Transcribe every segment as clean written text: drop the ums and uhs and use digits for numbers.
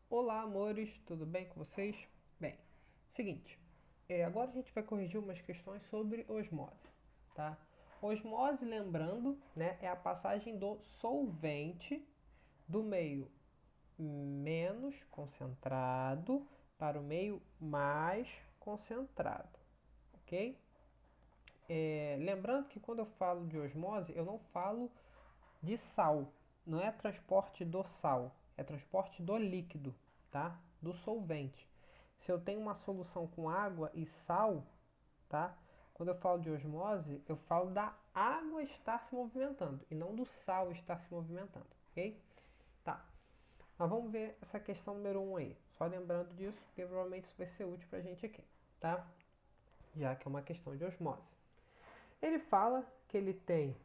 Olá, amores, tudo bem com vocês? Bem, seguinte, agora a gente vai corrigir umas questões sobre osmose, tá? Osmose, lembrando, né, é a passagem do solvente do meio menos concentrado para o meio mais concentrado, ok? Lembrando que quando eu falo de osmose, eu não falo de sal, não é transporte do sal, é transporte do líquido, tá? Do solvente. Se eu tenho uma solução com água e sal, tá? Quando eu falo de osmose, eu falo da água estar se movimentando e não do sal estar se movimentando, ok? Tá. Mas vamos ver essa questão número 1 aí. Só lembrando disso, porque provavelmente isso vai ser útil pra gente aqui, tá? Já que é uma questão de osmose. Ele fala que ele tem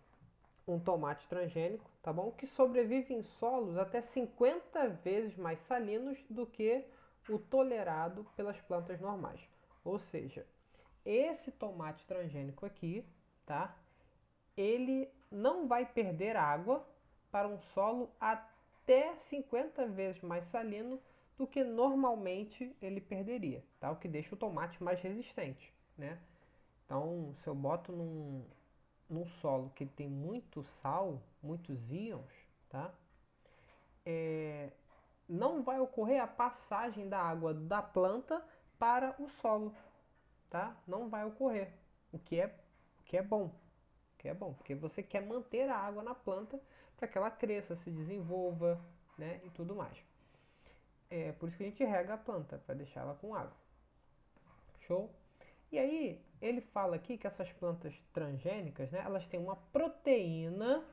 um tomate transgênico, tá bom? Que sobrevive em solos até 50 vezes mais salinos do que o tolerado pelas plantas normais. Ou seja, esse tomate transgênico aqui, tá? Ele não vai perder água para um solo até 50 vezes mais salino do que normalmente ele perderia, tá? O que deixa o tomate mais resistente, né? Então, se eu boto num solo que tem muito sal, muitos íons, tá? Não vai ocorrer a passagem da água da planta para o solo, tá? Não vai ocorrer, o que é bom, o que é bom, porque você quer manter a água na planta para que ela cresça, se desenvolva, né, e tudo mais. É por isso que a gente rega a planta, para deixar ela com água. Show? E aí, ele fala aqui que essas plantas transgênicas, né, elas têm uma proteína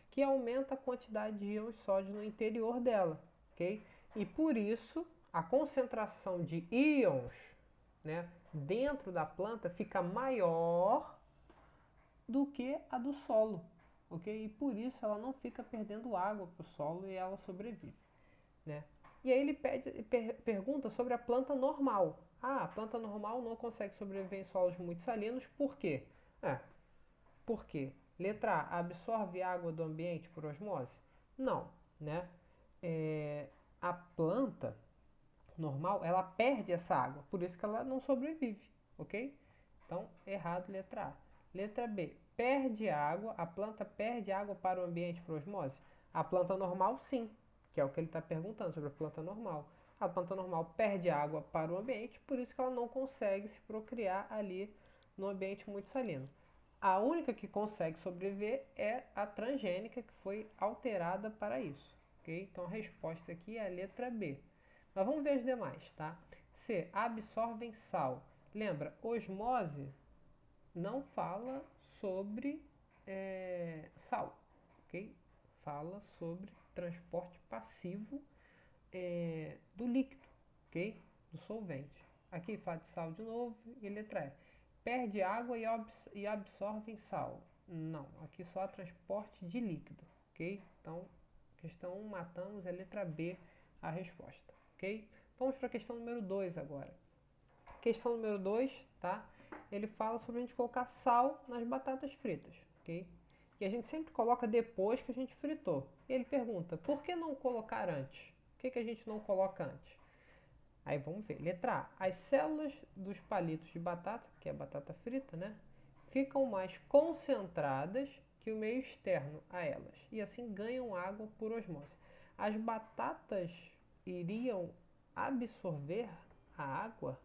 que aumenta a quantidade de íons sódio no interior dela, ok? E por isso a concentração de íons, né, dentro da planta fica maior do que a do solo, ok? E por isso ela não fica perdendo água para o solo e ela sobrevive, né? E aí ele pergunta sobre a planta normal. Ah, a planta normal não consegue sobreviver em solos muito salinos, por quê? É, por quê? Letra A, absorve água do ambiente por osmose? Não, né? A planta normal, ela perde essa água, por isso que ela não sobrevive, ok? Então, errado, letra A. Letra B, perde água, a planta perde água para o ambiente por osmose? A planta normal, sim, que é o que ele está perguntando sobre a planta normal. A planta normal perde água para o ambiente, por isso que ela não consegue se procriar ali no ambiente muito salino. A única que consegue sobreviver é a transgênica, que foi alterada para isso. Ok? Então a resposta aqui é a letra B. Mas vamos ver as demais, tá? C. Absorvem sal. Lembra, osmose não fala sobre sal, ok? Fala sobre transporte passivo do líquido, ok? Do solvente. Aqui fala de sal de novo e letra E. Perde água e absorve sal. Não, aqui só há transporte de líquido, ok? Então, questão 1, matamos, é letra B a resposta, ok? Vamos para a questão número 2 agora. Questão número 2, tá? Ele fala sobre a gente colocar sal nas batatas fritas, ok? E a gente sempre coloca depois que a gente fritou. E ele pergunta, por que não colocar antes? Por que a gente não coloca antes? Aí vamos ver. Letra A. As células dos palitos de batata, que é a batata frita, né? Ficam mais concentradas que o meio externo a elas. E assim ganham água por osmose. As batatas iriam absorver a água?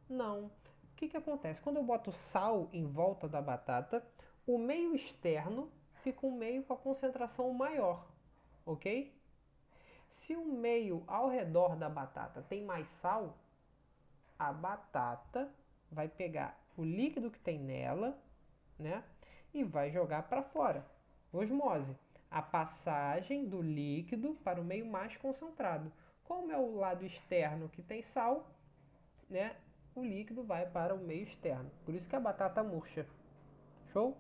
Não. O que acontece? Quando eu boto sal em volta da batata, o meio externo fica um meio com a concentração maior, ok? Se o meio ao redor da batata tem mais sal, a batata vai pegar o líquido que tem nela, né, e vai jogar para fora. Osmose, a passagem do líquido para o meio mais concentrado. Como é o lado externo que tem sal, né, o líquido vai para o meio externo. Por isso que a batata murcha. Show?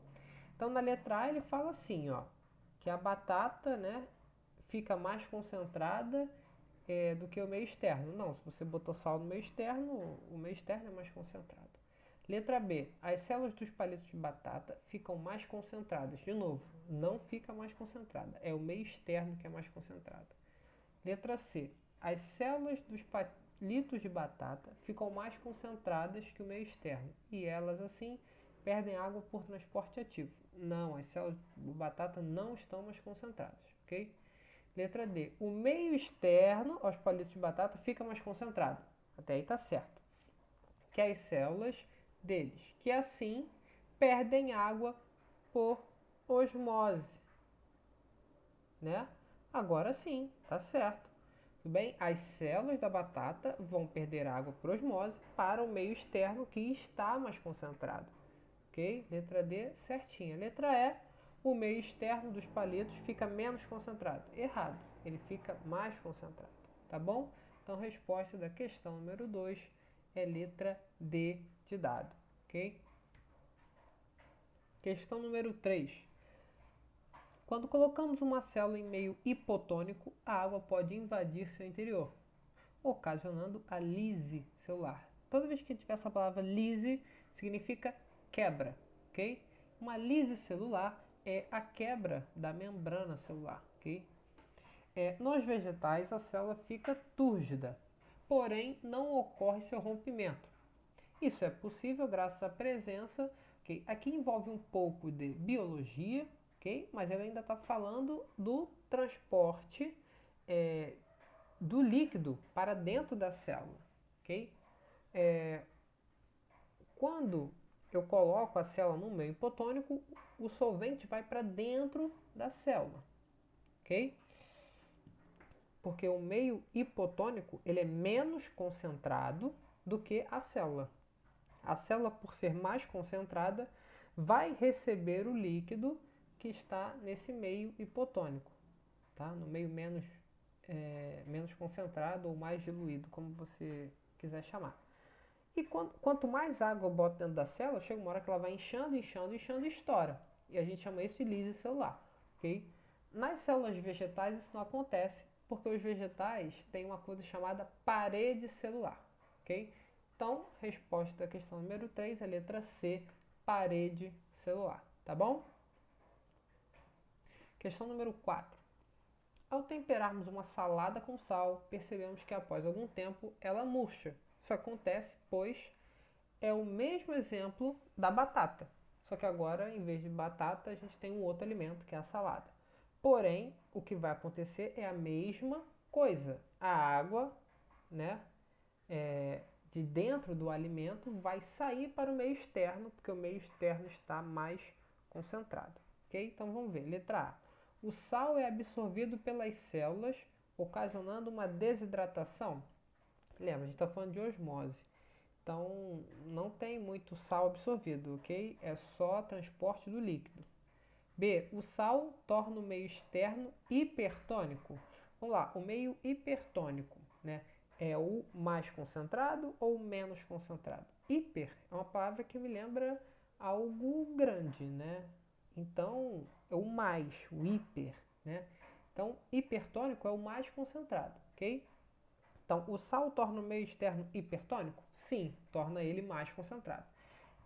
Então na letra A ele fala assim, ó, que a batata, né, fica mais concentrada do que o meio externo. Não, se você botou sal no meio externo, o meio externo é mais concentrado. Letra B. As células dos palitos de batata ficam mais concentradas. De novo, não fica mais concentrada. É o meio externo que é mais concentrado. Letra C. as células dos palitos de batata ficam mais concentradas que o meio externo e elas assim perdem água por transporte ativo. Não, as células de batata não estão mais concentradas, ok? Letra D. O meio externo aos palitos de batata fica mais concentrado. Até aí está certo. Que as células deles, que assim perdem água por osmose, né? Agora sim, tá certo. Tudo bem? As células da batata vão perder água por osmose para o meio externo que está mais concentrado. Ok? Letra D, certinha. Letra E, o meio externo dos palitos fica menos concentrado. Errado, ele fica mais concentrado. Tá bom? Então, a resposta da questão número 2 é letra D de dado. Ok? Questão número 3. Quando colocamos uma célula em meio hipotônico, a água pode invadir seu interior, ocasionando a lise celular. Toda vez que tiver essa palavra lise, significa quebra, ok? Uma lise celular é a quebra da membrana celular, ok? Nos vegetais, a célula fica túrgida, porém não ocorre seu rompimento. Isso é possível graças à presença, ok? Aqui envolve um pouco de biologia, ok? Mas ela ainda está falando do transporte do líquido para dentro da célula, ok? Quando eu coloco a célula no meio hipotônico, o solvente vai para dentro da célula, ok? Porque o meio hipotônico ele é menos concentrado do que a célula. A célula, por ser mais concentrada, vai receber o líquido que está nesse meio hipotônico, tá? No meio menos concentrado ou mais diluído, como você quiser chamar. E quanto mais água eu boto dentro da célula, chega uma hora que ela vai inchando, inchando, inchando e estoura. E a gente chama isso de lise celular, ok? Nas células vegetais isso não acontece, porque os vegetais têm uma coisa chamada parede celular, ok? Então, resposta da questão número 3 é a letra C, parede celular, tá bom? Questão número 4. Ao temperarmos uma salada com sal, percebemos que após algum tempo ela murcha. Isso acontece pois é o mesmo exemplo da batata. Só que agora, em vez de batata, a gente tem um outro alimento, que é a salada. Porém, o que vai acontecer é a mesma coisa. A água, né, de dentro do alimento vai sair para o meio externo, porque o meio externo está mais concentrado. Ok? Então vamos ver. Letra A. O sal é absorvido pelas células, ocasionando uma desidratação. Lembra, a gente está falando de osmose. Então, não tem muito sal absorvido, ok? É só transporte do líquido. B. O sal torna o meio externo hipertônico. Vamos lá, o meio hipertônico, né? É o mais concentrado ou menos concentrado? Hiper é uma palavra que me lembra algo grande, né? Então, é o mais, o hiper, né? Então, hipertônico é o mais concentrado, ok? Então, o sal torna o meio externo hipertônico? Sim, torna ele mais concentrado.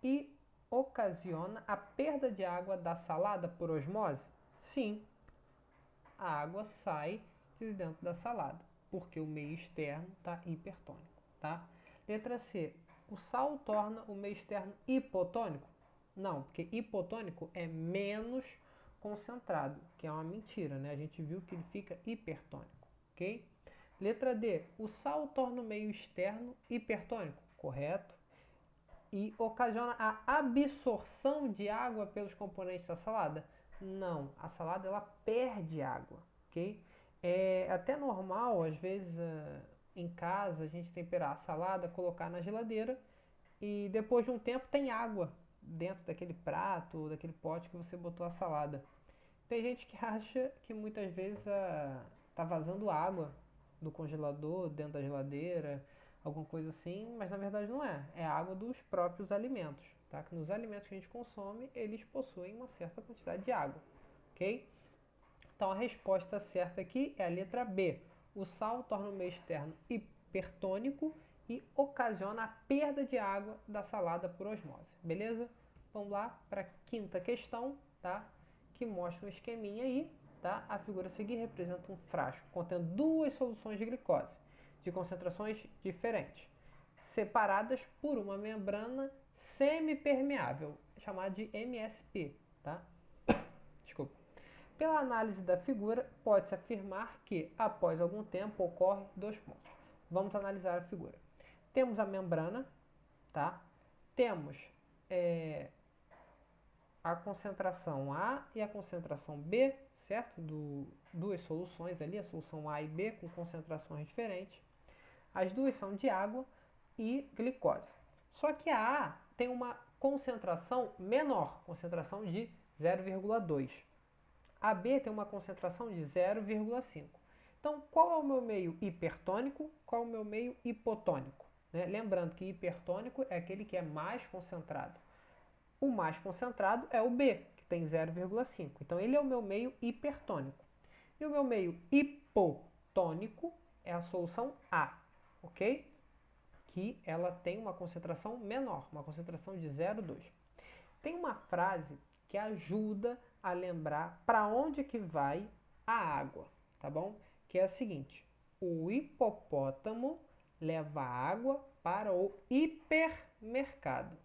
E ocasiona a perda de água da salada por osmose? Sim, a água sai de dentro da salada, porque o meio externo está hipertônico, tá? Letra C. O sal torna o meio externo hipotônico? Não, porque hipotônico é menos concentrado, que é uma mentira, né? A gente viu que ele fica hipertônico, ok? Letra D. O sal torna o meio externo hipertônico? Correto. E ocasiona a absorção de água pelos componentes da salada? Não, a salada ela perde água, ok? É até normal, às vezes, em casa, a gente temperar a salada, colocar na geladeira e depois de um tempo tem água dentro daquele prato, daquele pote que você botou a salada. Tem gente que acha que muitas vezes tá vazando água do congelador, dentro da geladeira, alguma coisa assim, mas na verdade não é. É água dos próprios alimentos, tá? Que nos alimentos que a gente consome, eles possuem uma certa quantidade de água, ok? Então a resposta certa aqui é a letra B. O sal torna o meio externo hipertônico e ocasiona a perda de água da salada por osmose, beleza? Vamos lá para a quinta questão, tá? Que mostra um esqueminha aí. tá? A figura a seguir representa um frasco contendo duas soluções de glicose, de concentrações diferentes, separadas por uma membrana semipermeável, chamada de MSP, tá? Desculpa. Pela análise da figura, pode-se afirmar que, após algum tempo, ocorre dois pontos. Vamos analisar a figura. Temos a membrana, tá? Temos a concentração A e a concentração B, certo? Duas soluções ali, a solução A e B com concentrações diferentes. As duas são de água e glicose. Só que a A tem uma concentração menor, concentração de 0,2. A B tem uma concentração de 0,5. Então, qual é o meu meio hipertônico? Qual é o meu meio hipotônico? Né? Lembrando que hipertônico é aquele que é mais concentrado. O mais concentrado é o B, que tem 0,5. Então, ele é o meu meio hipertônico. E o meu meio hipotônico é a solução A, ok? Que ela tem uma concentração menor, uma concentração de 0,2. Tem uma frase que ajuda a lembrar para onde que vai a água, tá bom? Que é a seguinte: o hipopótamo leva água para o hipermercado,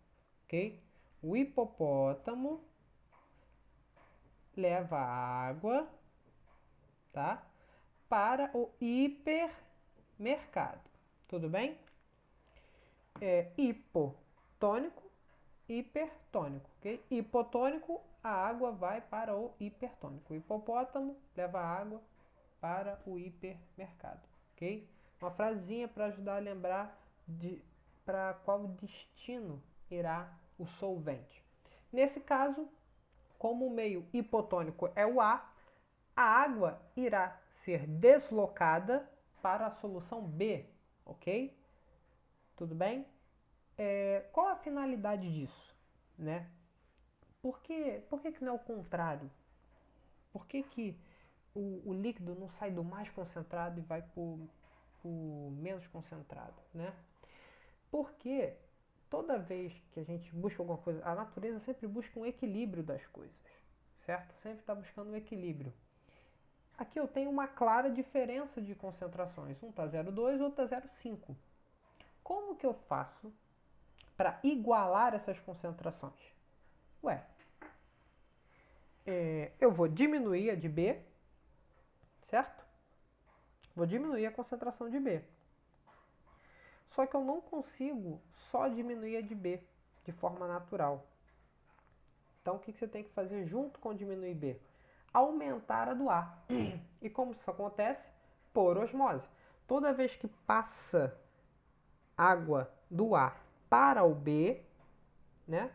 ok? O hipopótamo leva água, tá? Para o hipermercado, tudo bem? Hipotônico, hipertônico, ok? Hipotônico, a água vai para o hipertônico. O hipopótamo leva água para o hipermercado, ok? Uma frasezinha para ajudar a lembrar para qual destino irá o solvente. Nesse caso, como o meio hipotônico é o A água irá ser deslocada para a solução B, ok? Tudo bem? Qual a finalidade disso? Né? Por que não é o contrário? Por que o líquido não sai do mais concentrado e vai para o menos concentrado? Né? Porque toda vez que a gente busca alguma coisa, a natureza sempre busca um equilíbrio das coisas, certo? Sempre está buscando um equilíbrio. Aqui eu tenho uma clara diferença de concentrações. Um está 0,2, outro está 0,5. Como que eu faço para igualar essas concentrações? Eu vou diminuir a de B, certo? Vou diminuir a concentração de B. Só que eu não consigo só diminuir a de B de forma natural. Então, o que você tem que fazer junto com diminuir B? Aumentar a do A. E como isso acontece? Por osmose. Toda vez que passa água do A para o B, né,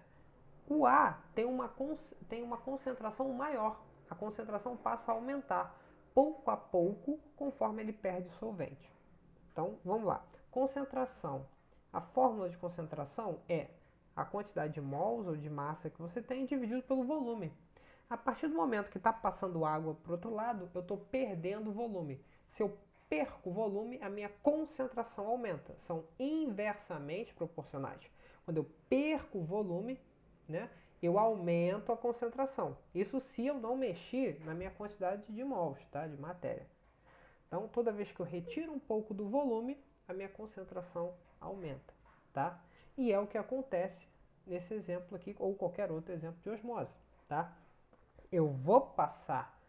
o A tem uma concentração maior. A concentração passa a aumentar pouco a pouco conforme ele perde solvente. Então, vamos lá. Concentração. A fórmula de concentração é a quantidade de mols ou de massa que você tem dividido pelo volume. A partir do momento que está passando água para o outro lado, eu estou perdendo volume. Se eu perco volume, a minha concentração aumenta. São inversamente proporcionais. Quando eu perco volume, né, eu aumento a concentração. Isso se eu não mexer na minha quantidade de mols, tá, de matéria. Então, toda vez que eu retiro um pouco do volume, a minha concentração aumenta, tá? E é o que acontece nesse exemplo aqui, ou qualquer outro exemplo de osmose, tá? Eu vou passar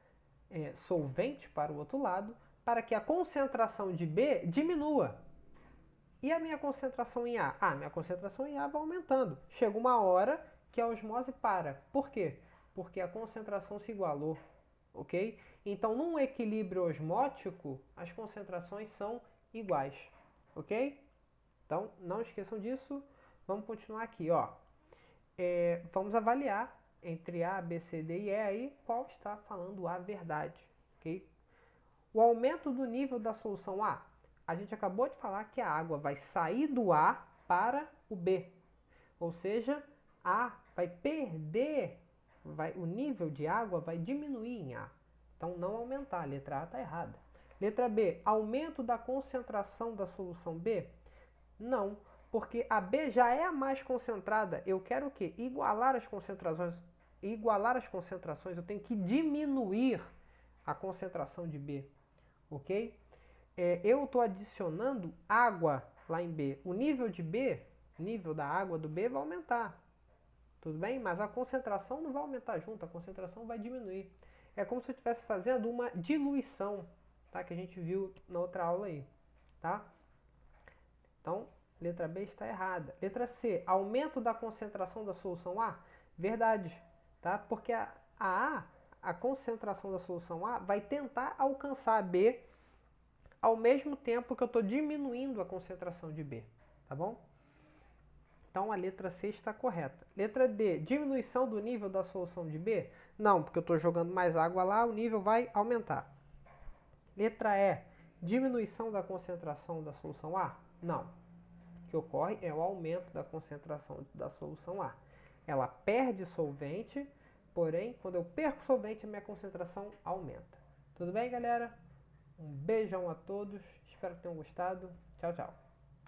solvente para o outro lado para que a concentração de B diminua. E a minha concentração em A? Minha concentração em A vai aumentando. Chega uma hora que a osmose para. Por quê? Porque a concentração se igualou, ok? Então, num equilíbrio osmótico, as concentrações são iguais, ok? Então, não esqueçam disso. Vamos continuar aqui, ó. Vamos avaliar entre A, B, C, D e E aí qual está falando a verdade, ok? O aumento do nível da solução A. A gente acabou de falar que a água vai sair do A para o B. Ou seja, A vai perder, o nível de água vai diminuir em A. Então, não aumentar. A letra A está errada. Letra B, aumento da concentração da solução B? Não, porque a B já é a mais concentrada. Eu quero o quê? Igualar as concentrações. Eu tenho que diminuir a concentração de B, ok? Eu estou adicionando água lá em B. O nível de B, nível da água do B vai aumentar, tudo bem? Mas a concentração não vai aumentar junto, a concentração vai diminuir. É como se eu estivesse fazendo uma diluição, tá? Que a gente viu na outra aula aí, tá? Então, letra B está errada. Letra C, aumento da concentração da solução A? Verdade, tá? Porque a concentração da solução A vai tentar alcançar a B ao mesmo tempo que eu estou diminuindo a concentração de B, tá bom? Então a letra C está correta. Letra D, diminuição do nível da solução de B? Não, porque eu estou jogando mais água lá, o nível vai aumentar. Letra E, diminuição da concentração da solução A? Não. O que ocorre é o aumento da concentração da solução A. Ela perde solvente, porém, quando eu perco solvente, a minha concentração aumenta. Tudo bem, galera? Um beijão a todos, espero que tenham gostado. Tchau, tchau.